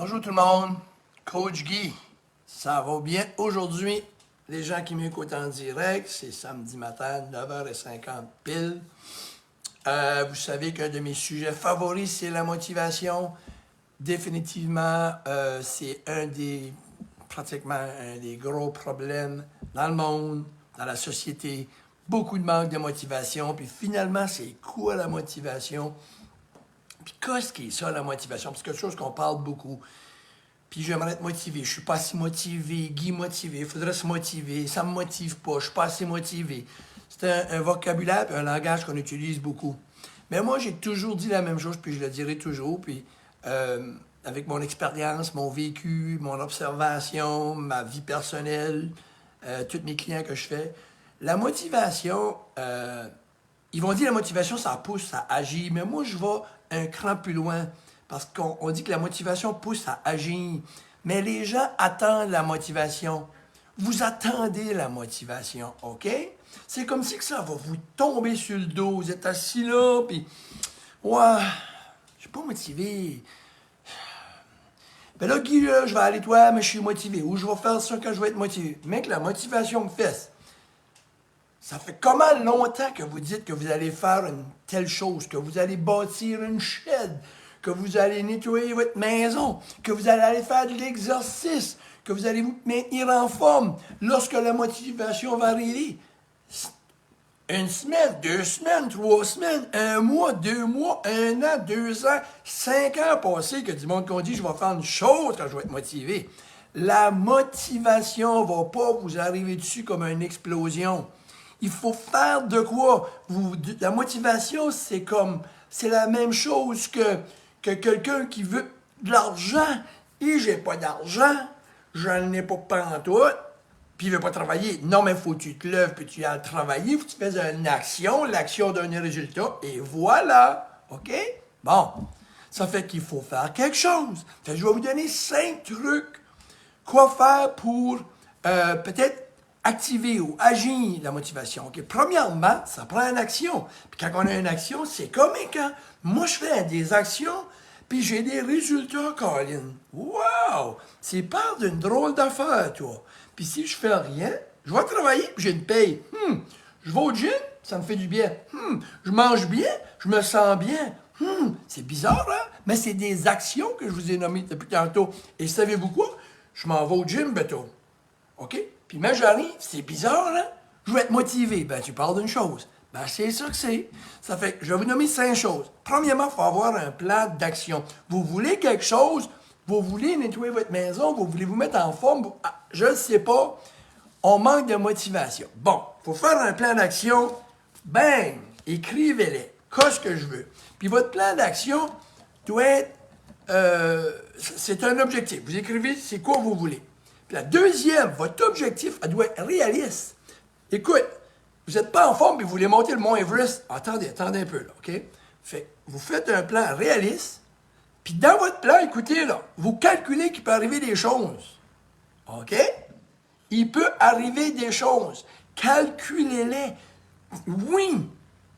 Bonjour tout le monde, Coach Guy, ça va bien aujourd'hui? Les gens qui m'écoutent en direct, c'est samedi matin, 9h50 pile. Vous savez qu'un de mes sujets favoris, c'est la motivation. Définitivement, c'est pratiquement un des gros problèmes dans le monde, dans la société. Beaucoup de manque de motivation. Puis finalement, c'est quoi la motivation? Puis qu'est-ce qui est ça, la motivation? C'est quelque chose qu'on parle beaucoup. Puis j'aimerais être motivé. Je suis pas assez motivé. Guy motivé. Il faudrait se motiver. Ça me motive pas. Je suis pas assez motivé. C'est un vocabulaire et un langage qu'on utilise beaucoup. Mais moi, j'ai toujours dit la même chose, puis je le dirai toujours. Puis avec mon expérience, mon vécu, mon observation, ma vie personnelle, tous mes clients que je fais, la motivation, ils vont dire la motivation, ça pousse, ça agit. Mais moi, je vais un cran plus loin. Parce qu'on dit que la motivation pousse à agir. Mais les gens attendent la motivation. Vous attendez la motivation, OK? C'est comme si que ça va vous tomber sur le dos. Vous êtes assis là, puis... Ouais, je suis pas motivé. Ben là, Guy, là, je vais aller toi, mais je suis motivé. Ou je vais faire ça quand je vais être motivé. Mec, la motivation me fesse. Ça fait comment longtemps que vous dites que vous allez faire une telle chose, que vous allez bâtir une shed, que vous allez nettoyer votre maison, que vous allez aller faire de l'exercice, que vous allez vous maintenir en forme lorsque la motivation va arriver. Une semaine, 2 semaines, 3 semaines, 1 mois, 2 mois, 1 an, 2 ans, 5 ans passés que du monde qu'on dit je vais faire une chose quand je vais être motivé. La motivation ne va pas vous arriver dessus comme une explosion. Il faut faire de quoi? La motivation, c'est la même chose que quelqu'un qui veut de l'argent. Et j'ai pas d'argent, je n'en ai pas pantoute, puis il veut pas travailler. Non, mais faut que tu te lèves, puis tu ailles travailler, faut que tu fasses une action, l'action donne un résultat, et voilà. OK? Bon, ça fait qu'il faut faire quelque chose. Fait que je vais vous donner 5 trucs. Quoi faire pour peut-être activer ou agir la motivation. Okay? Premièrement, ça prend une action. Puis quand on a une action, c'est comme quand moi je fais des actions, puis j'ai des résultats, Colin. Wow! C'est pas d'une drôle d'affaire, toi. Puis si je fais rien, je vais travailler, puis j'ai une paye. Je vais au gym, ça me fait du bien. Je mange bien, je me sens bien. C'est bizarre, hein? Mais c'est des actions que je vous ai nommées depuis tantôt. Et savez-vous quoi? Je m'en vais au gym, bientôt. OK? Puis quand j'arrive, c'est bizarre, hein? Je vais être motivé. Ben, tu parles d'une chose. Ben, c'est ça que c'est. Ça fait que je vais vous nommer 5 choses. Premièrement, il faut avoir un plan d'action. Vous voulez quelque chose, vous voulez nettoyer votre maison, vous voulez vous mettre en forme, je ne sais pas, on manque de motivation. Bon, il faut faire un plan d'action. Bang! Écrivez-les. Qu'est-ce que je veux? Puis votre plan d'action doit être, c'est un objectif. Vous écrivez c'est quoi vous voulez. Puis la deuxième, votre objectif, elle doit être réaliste. Écoute, vous n'êtes pas en forme et vous voulez monter le mont Everest. Attendez un peu, là, OK? Fait, vous faites un plan réaliste, puis dans votre plan, écoutez, là, vous calculez qu'il peut arriver des choses. OK? Il peut arriver des choses. Calculez-les. Oui!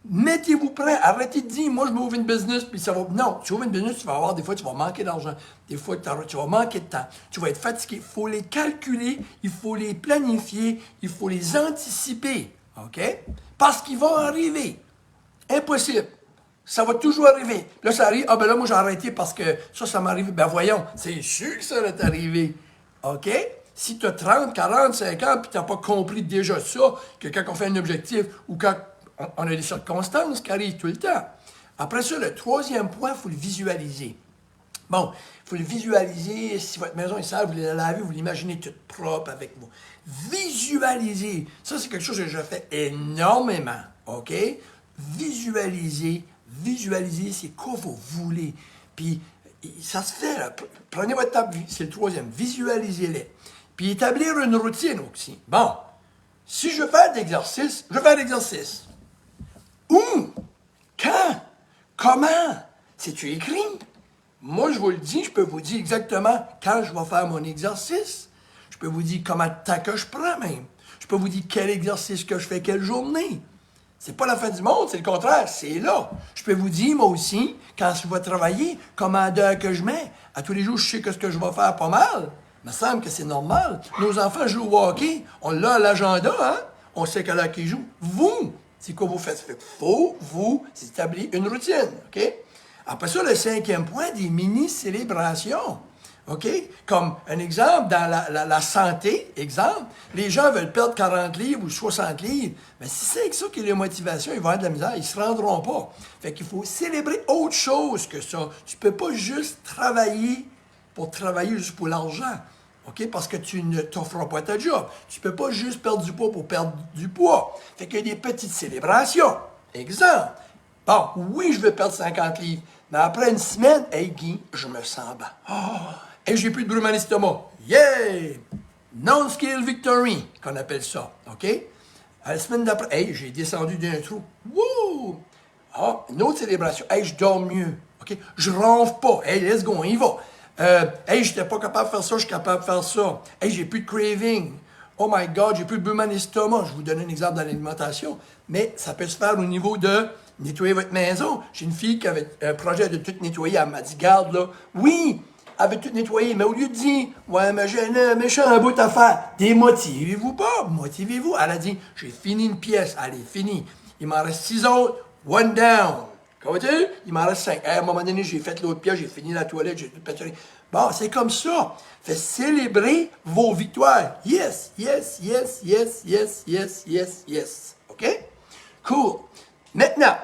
Mettez-vous prêt. Arrêtez de dire, moi, je m'ouvre une business, puis ça va... Non, tu ouvres une business, tu vas avoir, des fois, tu vas manquer d'argent. Des fois, tu vas manquer de temps. Tu vas être fatigué. Il faut les calculer, il faut les planifier, il faut les anticiper. OK? Parce qu'ils vont arriver. Impossible. Ça va toujours arriver. Là, ça arrive. Ah, ben là, moi, j'ai arrêté parce que ça m'arrive. Ben voyons, c'est sûr que ça va t'arriver. OK? Si tu as 30, 40, 50, puis tu n'as pas compris déjà ça, que quand on fait un objectif ou quand on a des circonstances qui arrivent tout le temps. Après ça, le troisième point, il faut le visualiser. Bon, il faut le visualiser. Si votre maison est sale, vous la lavez, vous l'imaginez toute propre avec vous. Visualiser. Ça, c'est quelque chose que je fais énormément. OK? Visualiser, c'est quoi vous voulez. Puis, ça se fait, là. Prenez votre table, c'est le troisième. Visualisez-les. Puis, établir une routine aussi. Bon, si je veux faire de l'exercice, je vais faire de l'exercice. Où? Quand? Comment? C'est-tu écrit? Moi, je vous le dis, je peux vous dire exactement quand je vais faire mon exercice. Je peux vous dire combien de temps que je prends même. Je peux vous dire quel exercice que je fais quelle journée. C'est pas la fin du monde, c'est le contraire, c'est là. Je peux vous dire, moi aussi, quand je vais travailler, combien d'heures que je mets. À tous les jours, je sais que ce que je vais faire pas mal. Il me semble que c'est normal. Nos enfants jouent au hockey, on l'a à l'agenda, hein? On sait quelle heure qu'ils jouent. Vous, c'est quoi vous faites? Il faut vous établir une routine, OK? Après ça, le cinquième point, des mini-célébrations. OK? Comme un exemple, dans la santé, exemple, les gens veulent perdre 40 livres ou 60 livres. Mais si c'est que ça qui est la motivation, ils vont avoir de la misère, ils ne se rendront pas. Fait qu'il faut célébrer autre chose que ça. Tu ne peux pas juste travailler juste pour l'argent. OK? Parce que tu ne t'offres pas ta job. Tu ne peux pas juste perdre du poids pour perdre du poids. Fait qu'il y a des petites célébrations. Exemple. Bon, oui, je veux perdre 50 livres. Mais après une semaine, hey Guy, je me sens bien. Oh, et j'ai plus de brûlement d'estomac. Yeah! Non-scale victory, qu'on appelle ça. OK? À la semaine d'après, hey, j'ai descendu d'un trou. Wouh! Ah, une autre célébration. Hey, je dors mieux. OK? Je ronfle pas. Hey, let's go, on y va. Hey, j'étais pas capable de faire ça, je suis capable de faire ça. Hey, j'ai plus de craving. Oh my God, j'ai plus de brûlement d'estomac. Je vous donne un exemple dans l'alimentation. Mais ça peut se faire au niveau de nettoyer votre maison. J'ai une fille qui avait un projet de tout nettoyer. Elle m'a dit, garde là. Oui, elle veut tout nettoyer. Mais au lieu de dire, ouais, mais j'ai un méchant bout à faire, démotivez-vous pas, motivez-vous. Elle a dit, j'ai fini une pièce. Elle est finie. Il m'en reste 6 autres. One down. Comprends-tu? Il m'en reste 5. À un moment donné, j'ai fait l'autre pièce, j'ai fini la toilette, j'ai tout peinturé. Bon, c'est comme ça. Fait célébrer vos victoires. Yes, yes, yes, yes, yes, yes, yes, yes. OK? Cool. Maintenant,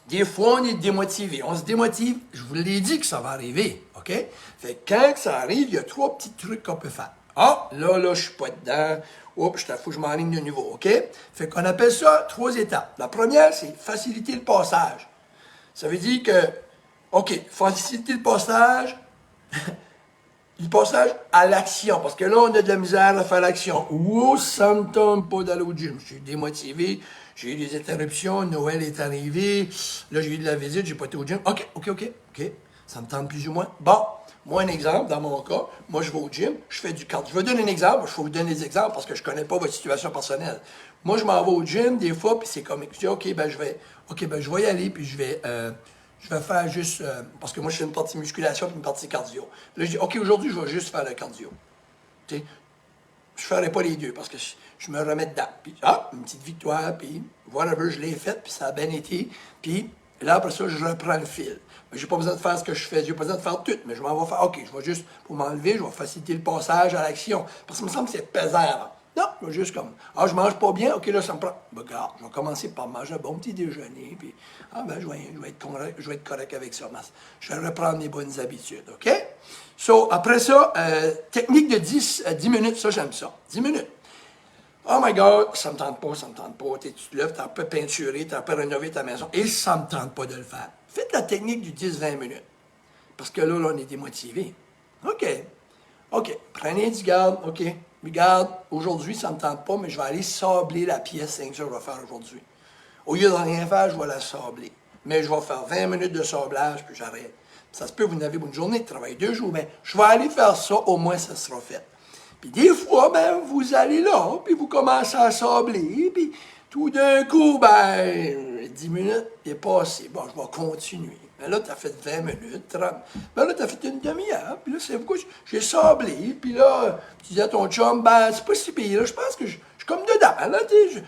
des fois, on est démotivé. On se démotive. Je vous l'ai dit que ça va arriver. OK? Fait que quand ça arrive, il y a 3 petits trucs qu'on peut faire. Ah, là, je suis pas dedans. Oups, faut que je m'enligne de nouveau. OK? Fait qu'on appelle ça 3 étapes. La première, c'est faciliter le passage. Ça veut dire que, OK, faciliter le passage à l'action. Parce que là, on a de la misère à faire l'action. Ouh, ça me tombe pas d'aller au gym. Je suis démotivé. J'ai eu des interruptions. Noël est arrivé. Là, j'ai eu de la visite. J'ai pas été au gym. OK. Ça me tente plus ou moins. Bon, moi, un exemple, dans mon cas, moi, je vais au gym. Je fais du cardio. Je vais donner un exemple. Je vais vous donner des exemples parce que je connais pas votre situation personnelle. Moi, je m'en vais au gym des fois, puis c'est comme, je dis, OK, je vais y aller, puis je vais faire juste, parce que moi, je fais une partie musculation et une partie cardio. Là, je dis, OK, aujourd'hui, je vais juste faire le cardio. Tu sais, je ne ferai pas les deux parce que je me remets dedans. Puis, une petite victoire, puis whatever, je l'ai faite, puis ça a bien été. Puis là, après ça, je reprends le fil. Je n'ai pas besoin de faire ce que je fais, j'ai pas besoin de faire tout, mais je m'en vais faire, OK, je vais juste, pour m'enlever, je vais faciliter le passage à l'action. Parce que ça me semble que c'est pesant. Non, je vais juste comme, je mange pas bien, OK, là, ça me prend. Ben, regarde, je vais commencer par manger un bon petit déjeuner, puis, je vais être correct avec ça. Je vais reprendre mes bonnes habitudes, OK? So, après ça, technique de 10 minutes, ça, j'aime ça. 10 minutes. Oh my God, ça me tente pas. Tu te lèves, tu as un peu peinturé, tu as un peu rénové ta maison, et ça me tente pas de le faire. Faites la technique du 10-20 minutes. Parce que là, on est démotivé. OK, prenez du garde, OK. Regarde, aujourd'hui, ça ne me tente pas, mais je vais aller sabler la pièce 5 heures que je vais faire aujourd'hui. Au lieu de rien faire, je vais la sabler. Mais je vais faire 20 minutes de sablage, puis j'arrête. Ça se peut, vous n'avez pas une journée de travail, 2 jours, mais je vais aller faire ça, au moins ça sera fait. Puis des fois, vous allez là, puis vous commencez à sabler, puis tout d'un coup, 10 minutes est passé. Bon, je vais continuer. Mais là, tu as fait 20 minutes, 30. Ben là, tu as fait une demi-heure. Puis là, c'est pourquoi j'ai sablé. Puis là, tu dis à ton chum, c'est pas si pire. Là, je pense que je suis comme dedans. Là,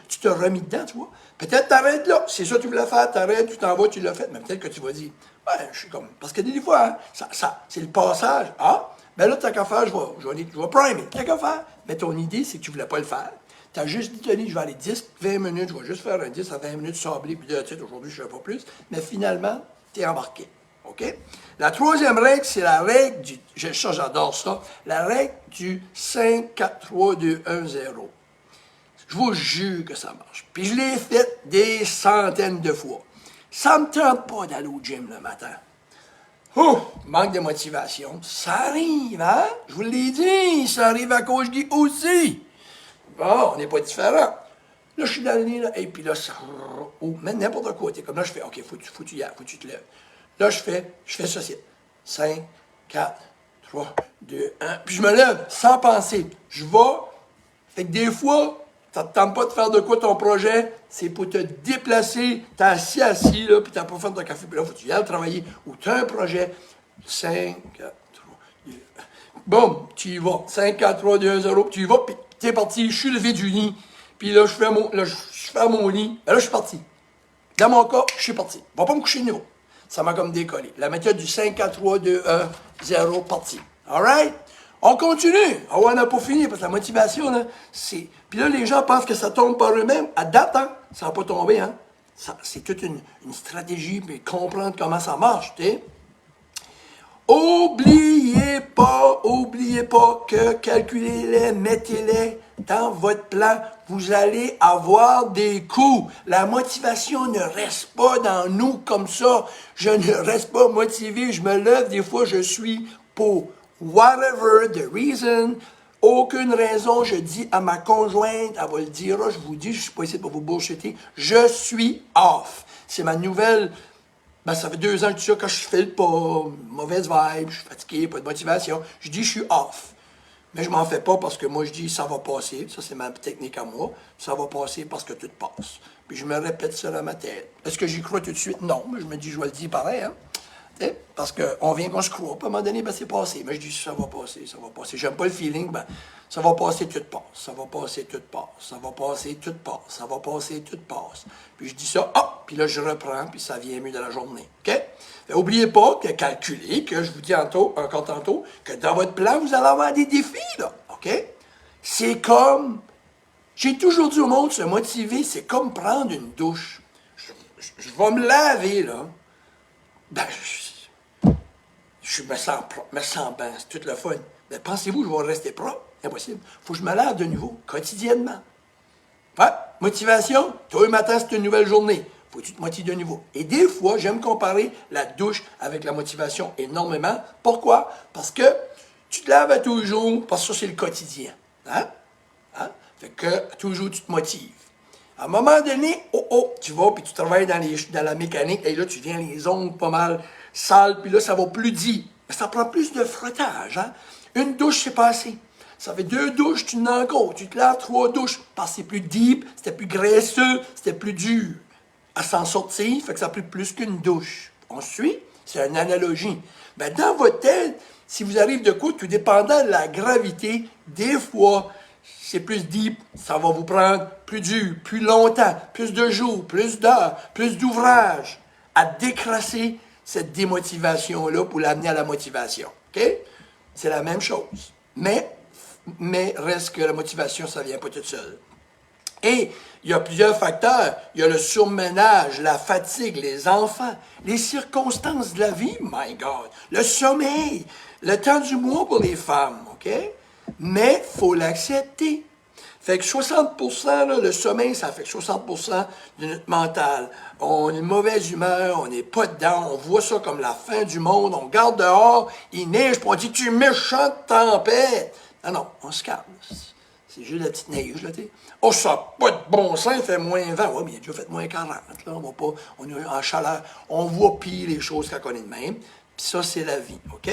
tu te remis dedans, tu vois. Peut-être t'arrêtes là. C'est ça que tu voulais faire, t'arrêtes, tu t'en vas, tu l'as fait. Mais peut-être que tu vas dire, je suis comme. Parce que des fois, c'est le passage. Là, t'as qu'à faire, je vais primer. T'as qu'à faire. Mais ton idée, c'est que tu voulais pas le faire. Tu as juste dit, Tony, je vais aller 10, 20 minutes, je vais juste faire un 10 à 20 minutes sablé, puis là, aujourd'hui, je ne fais pas plus. Mais finalement, tu es embarqué. OK? La troisième règle, c'est la règle du. J'adore ça. La règle du 5, 4, 3, 2, 1, 0. Je vous jure que ça marche. Puis je l'ai fait des centaines de fois. Ça ne me tente pas d'aller au gym le matin. Manque de motivation. Ça arrive, hein? Je vous l'ai dit, ça arrive à cause de aussi. Bon, on n'est pas différent. Là, je suis dans le lit, là, et puis là, ça. Mais n'importe quoi. T'es comme là, je fais, OK, faut que tu y ailles, faut que tu te lèves. Là, je fais ça, c'est 5, 4, 3, 2, 1. Puis je me lève sans penser. Je vais. Fait que des fois, Ça te tente pas de faire de quoi ton projet? C'est pour te déplacer. T'es assis, là, puis t'as pas fait ton café, puis là, faut que tu viennes travailler. Ou tu as un projet. 5, 4, 3, 2, 1. Boum, tu y vas. 5, 4, 3, 2, 1, 0, puis tu y vas, puis t'es parti. Je suis levé du lit. Puis là, je fais mon lit. Ben là, je suis parti. Dans mon cas, je suis parti. Je vais pas me coucher de nouveau. Ça m'a comme décollé. La méthode du 5, 4, 3, 2, 1, 0, parti. All right? On continue. Ah ouais, on n'a pas fini, parce que la motivation, là, c'est... Puis là, les gens pensent que ça tombe par eux-mêmes. À date, hein, ça n'a pas tombé, hein. C'est toute une stratégie, puis comprendre comment ça marche, tu sais. Oubliez pas que calculez-les, mettez-les dans votre plan. Vous allez avoir des coûts. La motivation ne reste pas dans nous comme ça. Je ne reste pas motivé. Je me lève, des fois, je suis pour whatever the reason. Aucune raison. Je dis à ma conjointe, elle va le dire, je vous dis, je suis pas ici pour vous bullshitter. Je suis off. C'est ma nouvelle... Ben, ça fait 2 ans que tu sais, quand je file pas, mauvaise vibe, je suis fatigué, pas de motivation, je dis je suis off. Mais je m'en fais pas parce que moi je dis ça va passer, ça c'est ma technique à moi, ça va passer parce que tout passe. Puis je me répète ça dans ma tête. Est-ce que j'y crois tout de suite? Non, mais je me dis je vais le dire pareil, hein. T'sais, parce qu'on vient qu'on se croit, puis à un moment donné, ben, c'est passé. Mais je dis ça va passer, ça va passer. J'aime pas le feeling, ben, ça va passer, tout passe. Ça va passer, tout passe. Ça va passer, tout passe. Ça va passer, tout passe. Puis je dis ça, puis là, je reprends, puis ça vient mieux de la journée. OK? Oubliez pas que calculer, que je vous dis encore tantôt, que dans votre plan, vous allez avoir des défis, là. OK? C'est comme... J'ai toujours dit au monde, se motiver, c'est comme prendre une douche. Je vais me laver, là. Ben, je me sens propre, me sens bien, c'est tout le fun. Mais pensez-vous que je vais rester propre? Impossible. Il faut que je me lave de nouveau, quotidiennement. Ouais, motivation, toi le matin, c'est une nouvelle journée. Faut que tu te motives de nouveau. Et des fois, j'aime comparer la douche avec la motivation énormément. Pourquoi? Parce que tu te laves à tous les jours, parce que ça, c'est le quotidien. Hein? Fait que toujours, tu te motives. À un moment donné, tu vas, puis tu travailles dans la mécanique, et là, tu viens les ongles pas mal sales, puis là, ça va plus dit. Mais ça prend plus de frottage, hein? Une douche, c'est pas assez. Ça fait 2 douches, tu n'en gros. Tu te laves 3 douches, parce que c'est plus deep, c'était plus graisseux, c'était plus dur à s'en sortir, fait que ça a pris plus qu'une douche. On suit? C'est une analogie. Ben, dans votre tête, si vous arrivez de quoi, tout dépendant de la gravité, des fois, c'est plus deep, ça va vous prendre plus dur, plus longtemps, plus de jours, plus d'heures, plus d'ouvrages à décrasser cette démotivation-là pour l'amener à la motivation. OK? C'est la même chose. Mais reste que la motivation, ça ne vient pas toute seule. Et il y a plusieurs facteurs. Il y a le surmenage, la fatigue, les enfants, les circonstances de la vie, my God, le sommeil, le temps du mois pour les femmes, OK? Mais il faut l'accepter. Fait que 60%, là, le sommeil, ça fait 60% de notre mental. On a une mauvaise humeur, on n'est pas dedans, on voit ça comme la fin du monde, on regarde dehors, il neige, puis on dit « tu es méchante tempête ». Non, on se calme. C'est juste la petite neige, là, tu sais. Oh, ça n'a pas de bon sens, il fait moins 20. Oui, mais il a déjà fait moins 40, là. On est en chaleur. On voit pire les choses quand on est de même. Puis ça, c'est la vie, OK?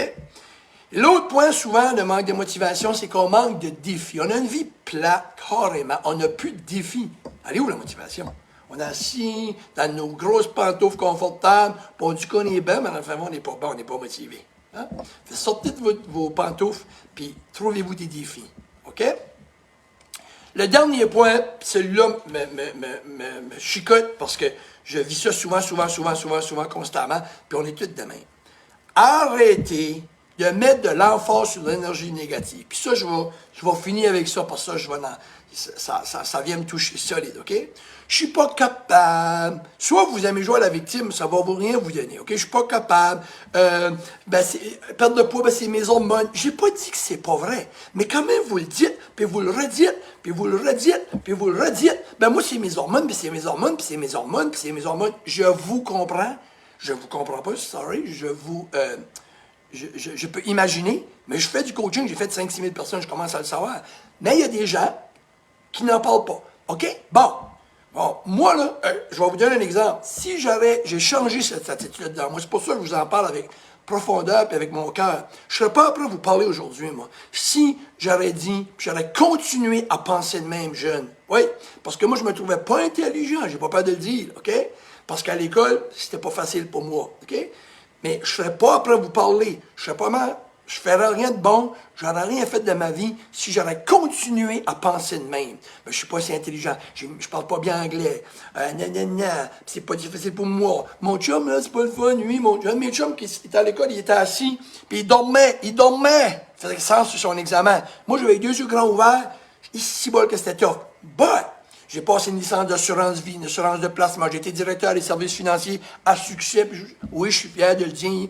L'autre point, souvent, de manque de motivation, c'est qu'on manque de défis. On a une vie plate, carrément. On n'a plus de défis. Elle est où, la motivation? On est assis dans nos grosses pantoufles confortables, puis on dit qu'on est bien, mais en fait, on n'est pas bien, on n'est pas motivé. Hein? Sortez de vos pantoufles, puis trouvez-vous des défis. OK? Le dernier point, celui-là me chicote parce que je vis ça souvent, constamment, puis on est tous de même. Arrêtez de mettre de l'emphase sur l'énergie négative. Puis ça, je vais finir avec ça, parce que ça vient me toucher solide, OK? Je suis pas capable. Soit vous aimez jouer à la victime, ça va rien vous donner, OK? Je suis pas capable. Perdre de poids, c'est mes hormones. J'ai pas dit que c'est pas vrai. Mais quand même, vous le dites, puis vous le redites, puis vous le redites, puis vous le redites. Ben moi, c'est mes hormones, puis c'est mes hormones, puis c'est mes hormones, puis c'est mes hormones. Je vous comprends. Je vous comprends pas, sorry. Je peux imaginer, mais je fais du coaching, j'ai fait 5-6 000 personnes, je commence à le savoir. Mais il y a des gens qui n'en parlent pas. OK? Bon. Bon, moi, là, je vais vous donner un exemple. Si j'ai changé cette attitude-là, moi, c'est pour ça que je vous en parle avec profondeur et avec mon cœur. Je serais pas prêt à vous parler aujourd'hui, moi. Si j'aurais dit, j'aurais continué à penser de même jeune. Oui, parce que moi, je me trouvais pas intelligent, j'ai pas peur de le dire, OK? Parce qu'à l'école, c'était pas facile pour moi, OK? Mais je serais pas prêt à vous parler. Je serais pas mal. Je ne ferais rien de bon, j'aurais rien fait de ma vie si j'aurais continué à penser de même. Mais je suis pas assez intelligent, je parle pas bien anglais, c'est pas difficile pour moi. Mon chum, là, c'est pas le fun, lui, un de mes chums qui était à l'école, il était assis, puis il dormait. Il faisait sens sur son examen. Moi, j'avais les deux yeux grands ouverts, si bol que c'était tough. But, j'ai passé une licence d'assurance vie, une assurance de placement, j'ai été directeur des services financiers à succès, puis oui, je suis fier de le dire.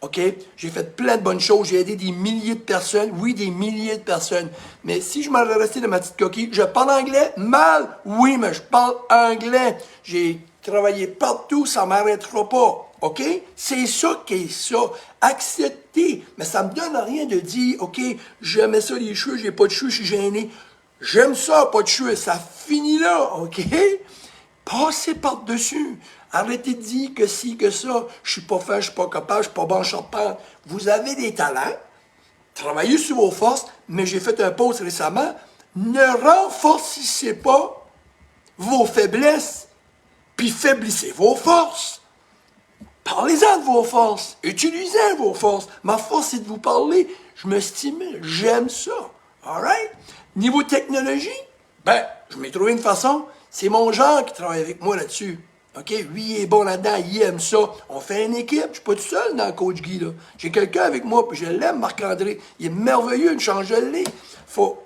OK? J'ai fait plein de bonnes choses. J'ai aidé des milliers de personnes. Oui, des milliers de personnes. Mais si je m'en restais dans ma petite coquille, je parle anglais mal. Oui, mais je parle anglais. J'ai travaillé partout, ça m'arrêtera pas. OK? C'est ça qui est ça. Accepter. Mais ça me donne rien de dire, OK, j'aimais ça les cheveux, j'ai pas de cheveux, je suis gêné. J'aime ça, pas de cheveux. Ça finit là. OK? Passez par-dessus. Arrêtez de dire que si, que ça. Je suis pas fin, je suis pas capable, je suis pas bon charpente. Vous avez des talents. Travaillez sur vos forces, mais j'ai fait un post récemment. Ne renforcissez pas vos faiblesses, puis faiblissez vos forces. Parlez-en de vos forces. Utilisez vos forces. Ma force, c'est de vous parler. Je me stimule. J'aime ça. All right? Niveau technologie, ben, je m'ai trouvé une façon. C'est mon genre qui travaille avec moi là-dessus. OK? Lui, il est bon là-dedans, il aime ça. On fait une équipe. Je suis pas tout seul dans le Coach Guy, là. J'ai quelqu'un avec moi, puis je l'aime, Marc-André. Il est merveilleux, une change de l'est.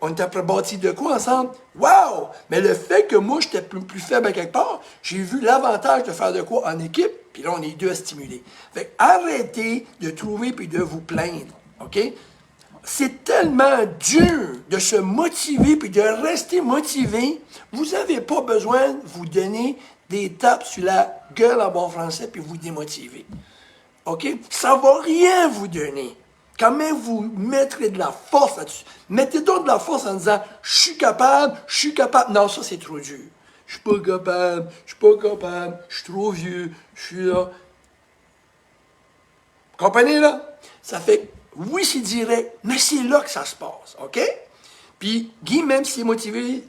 On est après bâti de quoi ensemble? Wow! Mais le fait que moi, j'étais plus faible à quelque part, j'ai vu l'avantage de faire de quoi en équipe, puis là, on est deux à stimuler. Fait que arrêtez de trouver puis de vous plaindre. OK? C'est tellement dur de se motiver puis de rester motivé. Vous n'avez pas besoin de vous donner des tapes sur la gueule en bon français puis vous démotiver. OK? Ça ne va rien vous donner. Quand même, vous mettrez de la force là-dessus. Mettez donc de la force en disant « Je suis capable, je suis capable. » Non, ça, c'est trop dur. « Je suis pas capable, je suis pas capable, je suis trop vieux, je suis là. » Comprenez, là? Ça fait, oui, c'est direct, mais c'est là que ça se passe, OK? Puis, Guy, même s'il est motivé,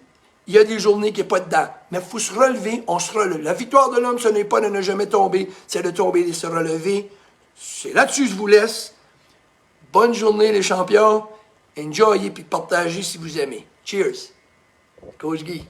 il y a des journées qu'il n'est pas dedans. Mais il faut se relever, on se relève. La victoire de l'homme, ce n'est pas de ne jamais tomber, c'est de tomber et de se relever. C'est là-dessus que je vous laisse. Bonne journée, les champions. Enjoyez puis partagez si vous aimez. Cheers. Coach Guy.